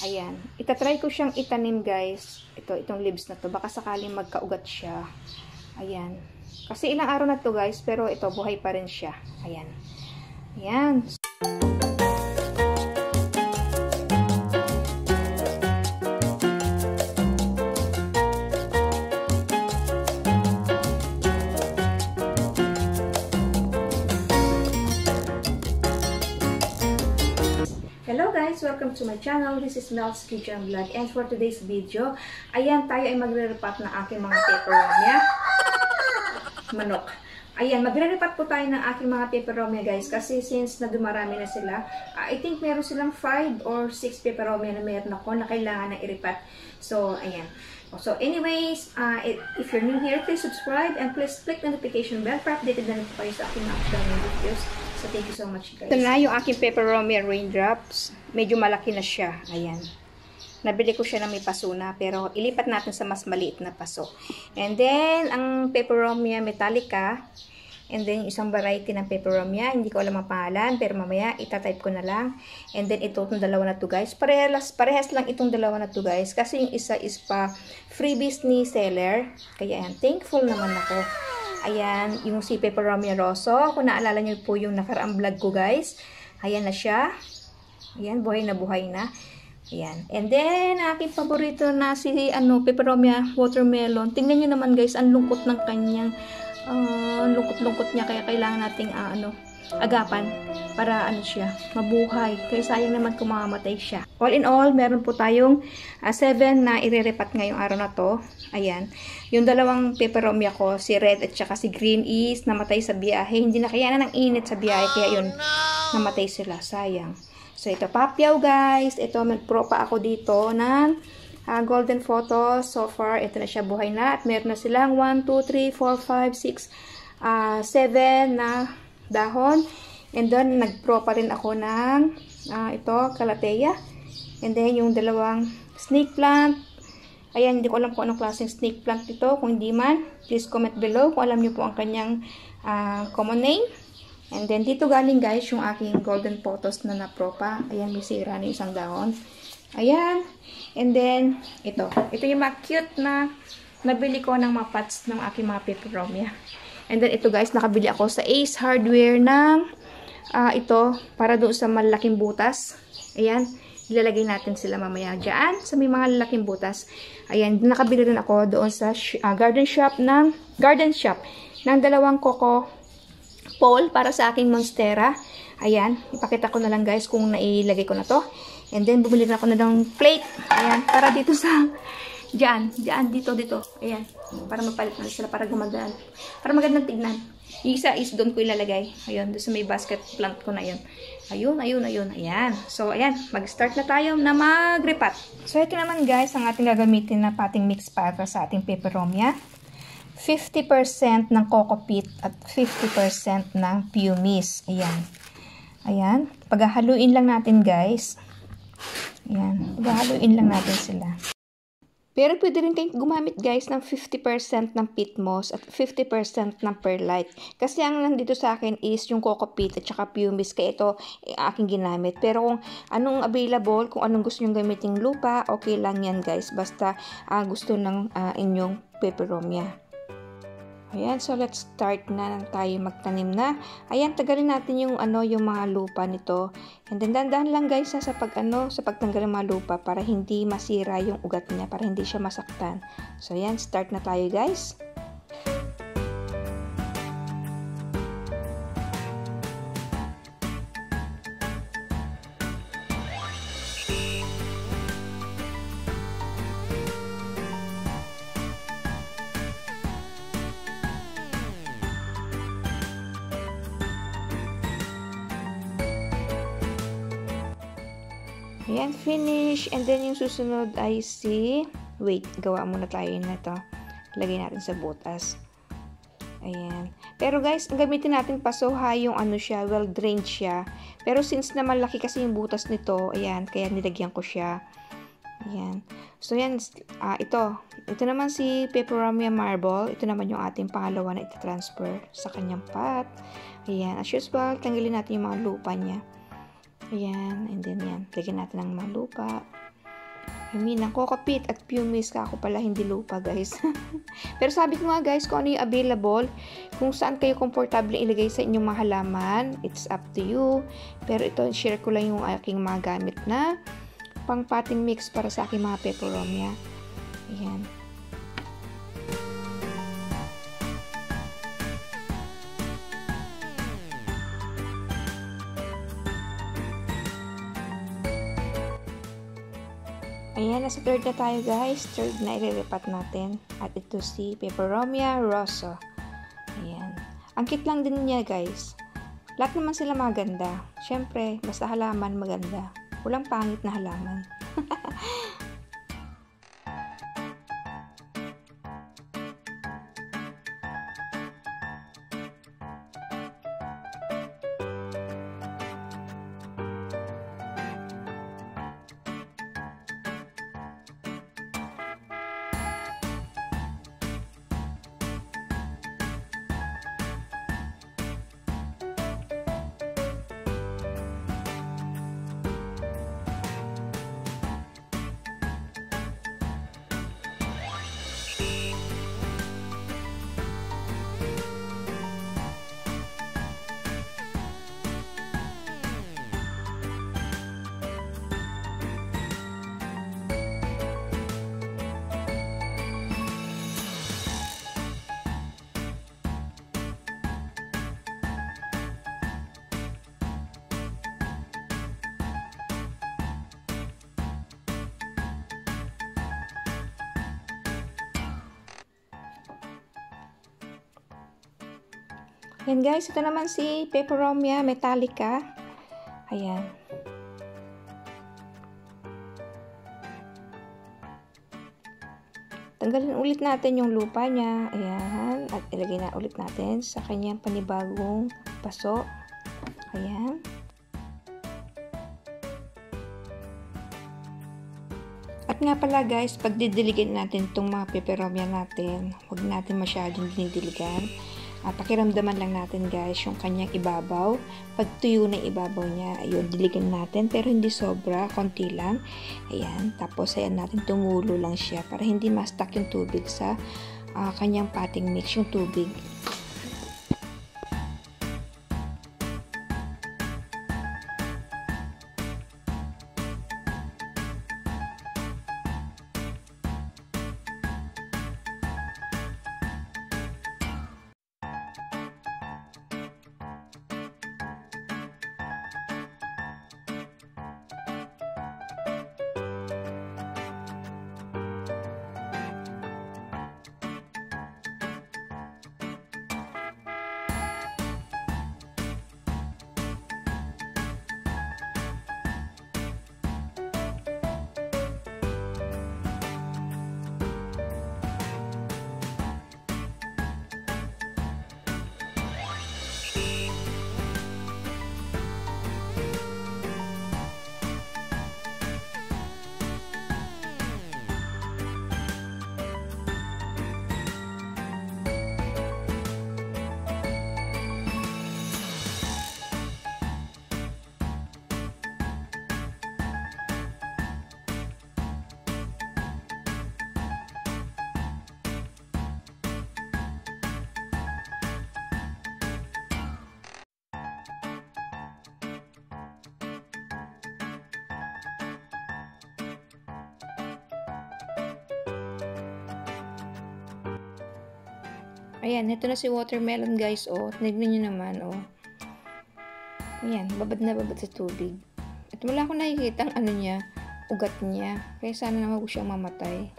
Ayan. Itatry ko siyang itanim, guys. Itong leaves na to. Baka sakaling magkaugat siya. Ayan. Kasi ilang araw na to, guys. Pero ito, buhay pa rin siya. Ayan. Ayan. Hello guys! Welcome to my channel. This is Mel's Kitchen Vlog. And for today's video, ayan, tayo ay magre-repat ng aking mga peperomia. Manok. Ayan, magre-repat po tayo ng aking mga peperomia, guys. Kasi since na dumarami na sila, I think meron silang 5 or 6 peperomia na meron ako na kailangan na i-repat. So, ayan. So, anyways, if you're new here, please subscribe and please click the notification bell para updated na rin po kayo sa aking mga upcoming videos. So, thank you so much, guys. Ito na yung aking peperomia raindrops. Medyo malaki na siya. Ayan. Nabili ko siya na may paso na, pero ilipat natin sa mas maliit na paso. And then, ang peperomia metallica. And then, isang variety ng peperomia. Hindi ko alam ang pangalan, pero mamaya itatype ko na lang. And then, itong dalawa na to, guys. Parehas lang itong dalawa na to, guys. Kasi yung isa is pa freebies ni seller. Kaya, ayan, thankful naman ako. Ayan, yung si peperomia rosso. Kung naalala nyo po yung nakaraang vlog ko, guys. Ayan na siya. Ayan, buhay na buhay na. Ayan. And then, aking paborito na si peperomia watermelon. Tingnan nyo naman, guys, ang lungkot ng kanyang lungkot-lungkot niya. Kaya kailangan nating agapan para siya, mabuhay. Kaya sayang naman kung mamamatay siya. All in all, meron po tayong 7 na irerepat ngayong araw na to. Ayan. Yung dalawang peperomia ko, si red at saka si green is namatay sa biyahe. Hindi na kayanan ng init sa biyahe. Kaya yun, namatay sila. Sayang. So, ito papyaw, guys. Ito, mag-pro pa ako dito ng golden photos. So far, ito na siya, buhay na. At meron na silang 1, 2, 3, 4, 5, 6, 7 na dahon. And then, nag-pro pa rin ako ng ito, calathea. And then, yung dalawang snake plant. Ayan, hindi ko alam kung anong klaseng snake plant ito. Kung hindi man, please comment below kung alam niyo po ang kanyang common name. And then, dito galing, guys, yung aking golden photos na na-pro pa. Ayan, may sira na isang dahon. Ayan. And then, ito. Ito yung mga cute na nabili ko ng mga pots ng aking mga peperomia. And then, ito, guys, nakabili ako sa Ace Hardware ng ito, para doon sa malaking butas. Ayan. Ilalagay natin sila mamaya dyan sa may mga lalaking butas. Ayan. Nakabili rin ako doon sa garden shop ng dalawang coco pole para sa aking monstera. Ayan. Ipakita ko na lang, guys, kung nailagay ko na to. And then, bumili na ako na ng plate. Ayan. Para dito sa dyan, dito. Ayan. Para mapalit na sila, para gumagana. Para magandang tignan. Yung isa is doon ko ilalagay. Ayun, doon sa may basket plant ko na yun. Ayun. Ayan. So, ayan. Mag-start na tayo na mag-repat. So, ito naman, guys, ang ating gagamitin na potting mix para sa ating peperomia. 50% ng coco peat at 50% ng pumice. Ayan. Ayan. Paghahaluin lang natin, guys. Ayan. Paghahaluin lang natin sila. Pero pwede rin kayong gumamit, guys, ng 50% ng peat moss at 50% ng perlite. Kasi ang nandito sa akin is yung coco peat at saka pumice. Kaya ito aking ginamit. Pero kung anong available, kung anong gusto nyong gamiting lupa, okay lang yan, guys. Basta gusto ng inyong peperomia. Ayan, so let's start na tayo magtanim na. Ayan, tagalin natin yung yung mga lupa nito. And then dandahan lang, guys, sa pagtanggal ng mga lupa para hindi masira yung ugat niya, para hindi siya masaktan. So ayan, start na tayo, guys. Ayan, finish. And then, yung susunod ay wait, gawa muna tayo na to. Lagay natin sa butas. Ayan. Pero guys, ang gamitin natin paso yung siya, well drained siya. Pero since na malaki kasi yung butas nito, ayan, kaya nilagyan ko siya. Ayan. So, yan, ito naman si peperomia marble. Ito naman yung ating pangalawa na iti-transfer sa kanyang pot. Ayan. As usual, tanggalin natin yung mga lupa niya. Ayan, and then yan, lagyan natin ng mga lupa. I mean, ang kokopit at pumice ka ako pala, hindi lupa guys. Pero sabi ko nga guys, kung ano yung available, kung saan kayo komportable ilagay sa inyong mga halaman, it's up to you. Pero ito, share ko lang yung aking mga gamit na pang potting mix para sa aking mga peperomia. Ayan. Ayan, nasa third na tayo guys. Third na ililipat natin. At ito si Peperomia rosso. Ayan. Ang cute lang din niya guys. Lahat naman sila maganda. Siyempre, basta halaman maganda. Walang pangit na halaman. Yan guys, ito naman si Peperomia metallica. Ayan. Tanggalin ulit natin yung lupa niya. Ayan. At ilagay na ulit natin sa kanyang panibagong paso. Ayan. At nga pala guys, pag didiligan natin itong mga peperomia natin, huwag natin masyadong dinidiligan. Pakiramdaman lang natin guys yung kanyang ibabaw. Pag tuyo na ibabaw niya, ayun, diligan natin. Pero hindi sobra, konti lang. Ayan, tapos ayan natin tumulo lang siya para hindi ma-stuck yung tubig sa kanyang potting mix, yung tubig. Ayan, ito na si watermelon guys, oh. Tignan nyo naman, oh. Ayan, babad na babad sa tubig. At wala akong nakikita ang ano niya, ugat niya. Kaya sana naman huwag siyang mamatay.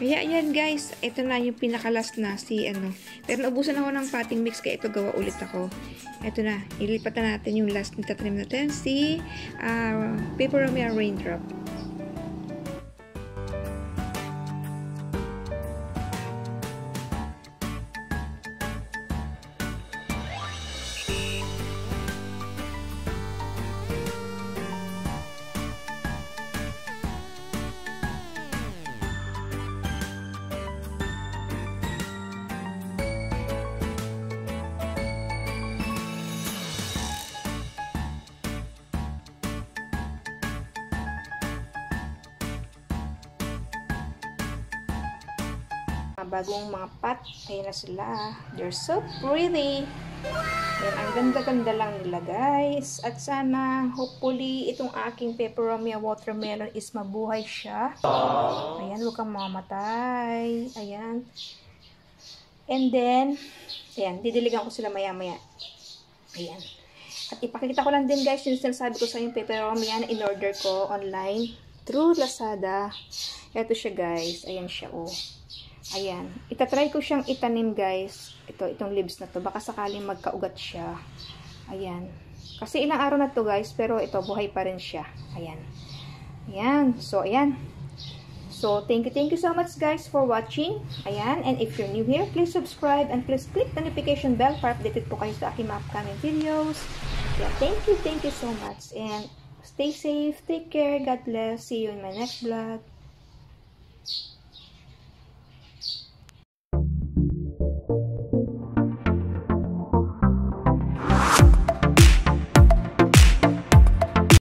Kaya ayan guys, ito na yung pinakalas na si ano. Pero naubusan ako ng potting mix kaya ito gawa ulit ako. Ito na, ilipat na natin yung last na tatrim natin si Peperomia Raindrop. Bagong mga pot. Ayan na sila. They're so pretty. Ayan, ang ganda-ganda lang nila guys. At sana, hopefully, itong aking Peperomia watermelon is mabuhay siya. Ayan, huwag kang mamamatay. Ayan. And then, ayan, didiligan ko sila maya-maya. Ayan. At ipakikita ko lang din guys, yung sinasabi ko sa yung Peperomia na in-order ko online through Lazada. Ito siya guys. Ayan siya, oh. Ayan. Itatry ko siyang itanim guys. Itong leaves na to. Baka sakaling magkaugat siya. Ayan. Kasi ilang araw na to guys. Pero ito, buhay pa rin siya. Ayan. Ayan. So, ayan. So, thank you so much guys for watching. Ayan. And if you're new here, please subscribe and please click the notification bell para updated po kayo sa aking mga upcoming videos. Yeah, thank you so much. And stay safe. Take care. God bless. See you in my next vlog.